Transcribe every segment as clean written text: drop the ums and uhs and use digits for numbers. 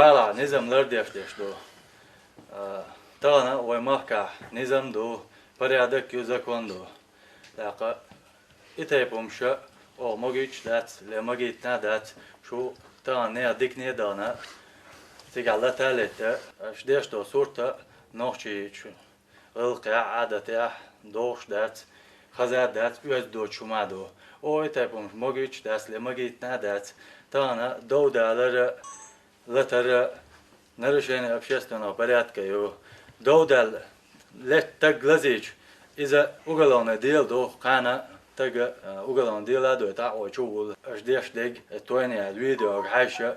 ولا نظام لرديش دو تانا ومحكا نظام دو بريادك يوزكون دو لقى إتيبومش أو مجيش دات لمجيتنا دات شو تانا ديكني دانا تيجعلا تالت شديش دو صورة نوشي القيا عادة دوش دات خزات دات يوز دو شما دو أو إتيبومش مجيش دات لمجيتنا دات تانا دو دالر لتر نرشين أبشستنا بريات كيو دو دال لت تجلزيج إذا أقولون ديل دو قانا تج أقولون ديل دو تعو شغل أجديش دق تويني الفيديو عايشة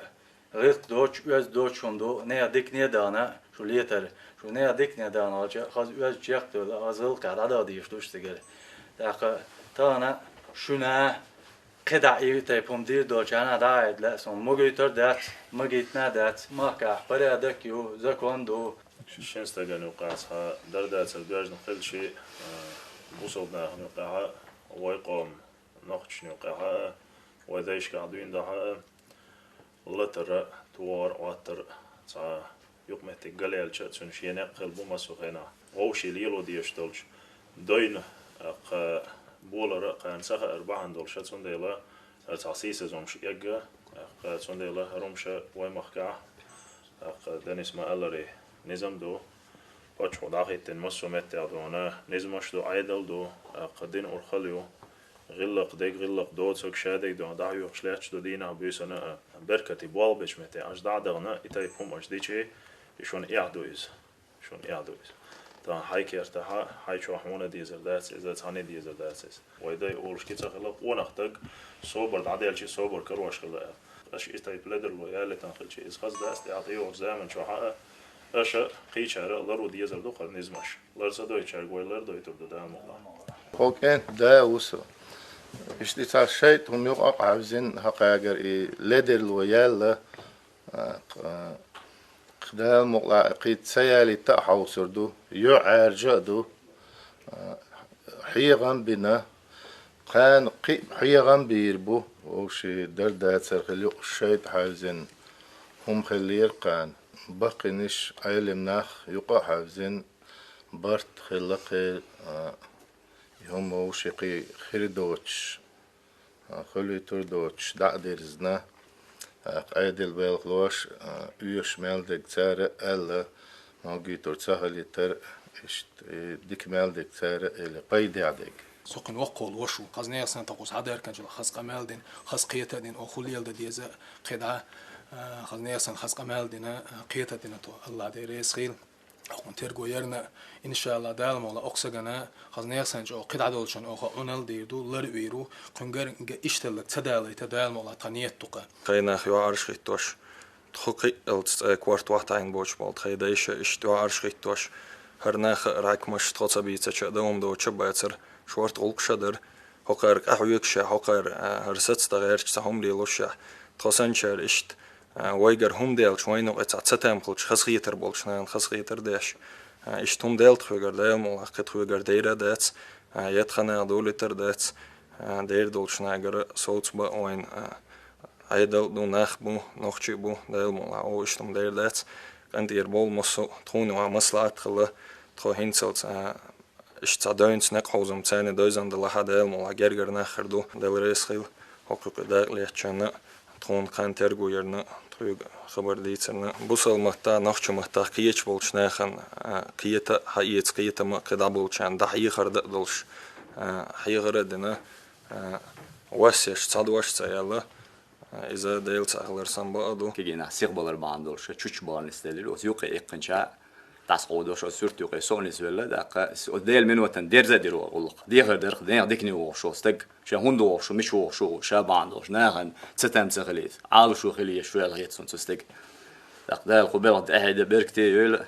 غير دوش يوز دوش شندو نيا ديك نيدانا شو ليتر شو نيا ديك نيدانا خاص يوز جيكتو لازل كعدة ديش دوش تجري تاق تانا شنا قدع يتيبهم دير دوشانا داعد لا سون مجيتر دات مجيتنا دات ما كح بريادك يو زكون دو شين استجانو قاعها دردات الجاج نقل شيء وصلنا نقعها ويقوم نقش نقعها وذيش قاعدين دها لتر توار واتر صا يقمت الجلال شتون شيء نقل بمسوخنا ووشي ليلو ديشتولش دوين بولر قان سخ أربعة دول شتون ديلا تعسيس زومش يجا شتون ديلا رومش ومخكع دنيس ما ألري نظام دو قش وداخت المسو مت عدونا نظامش دو عيدل دو قدين أرخليو غلق ديك غلق دو تسوق شادك دو دعيو خشلاتش دو دينا بيسنا بركتي بوال بيش مت أجدع دغنا إتايبهم أجديشي شون إعدويز شون إعدويز تا هاي كيرتها هاي شو حمونا ديزر داس إذا ثاني ديزر داسس ويدا يقولش كذا خلاص ونختق صوبر عديل شيء صوبر كروش خلاص أش إستاي بلادر لويال تنقل شيء إذا خلاص داس تعطيه زمن شو حقه أش قيش على لرو ديزر دو خل نزمش لرزا دو يشارك ويلر دو يتبدو ده مقطع هوكين ده وصل إشتي تعشيت هم يقع عاوزين حقاقر لادر لويال خدال مقلع قيد سيالي تأحو سردو يعارجع دو حيغان بنا قان حيغان بيربو وشي دردات سرخليو الشيط حاوزين هم خلير قان بقنش عيلم ناخ يقع حاوزين بارت خلق هم وشي خير دوتش خلي تور دوتش دع ديرزنا قايدل بالغلوش يوش مالدك تارة ألا موجي ترتاح لتر إشت ديك مالدك تارة اللي قيد عدك سوقن وقول وشو قزني أصلا تقص عدار كان جل خس قمالدين خس قيتا دين أو خليل ديزا قدعة قزني أصلا خس قمالدين قيتا دين تو الله ديريس خيل أو ترجو يرنا إن شاء الله دالم ولا أقصجنا خزني أصلا جو قدعة دولشان أو خونال ديردو لرويرو كنجر إشتلك تدالم ولا تنيت تقى خينا خيو عرشيتوش تخقي كوارت واحد عين بوش بالت خيدايش إشتو عرشيتوش هرناخ راك مش تقصبيت شدوم دو شباتر شورت غلق شدر هقر أحويكش هقر هرست تغيرش سهم ليلوش تقصنشر إشت ويجر هم ديل شوينو اتعتم قلش خسخيتر بولشنان خسخيتر داش إشتهم ديل تخوجر ديل ملاقي تخوجر ديرة دات يتخنا دولتر دات دير دولشناجر صوت بوين عيدل دو نخبو نخشي بو ديل ملا أو إشتهم دير دات كان دير بول مصو تخونوا مصلحة خلا تخو هينسلت إشت داينس نقحوزم تاني دوزن دلها ديل ملا جرجر نخر دو دوريس خيل حقوق دايل يحشنا تخون كان ترجو يرنا تخوج خبر ديتنا بوصل مهتا نخش مهتا كيش بولشناخن كيتا حيت كيتا ما قدا بولشان ده حيخر دلش حيغر دنا واسيش تصدوش سيالا إذا ديل سأغلر سنبادو كيجينا سيقبلر باندولش تشوش بان استدلل ويوقع إقنشا تاسقودوش سورت يوقع سونيس ولا دق ديل من وطن دير زديرو والله دير درخ دير ديكني وشو استق شا هندو شو مش شو شا باندوش ناهن ستم سخليت عال شو خليه شو الغيت سون استق دق دال قبل أهيد بركتي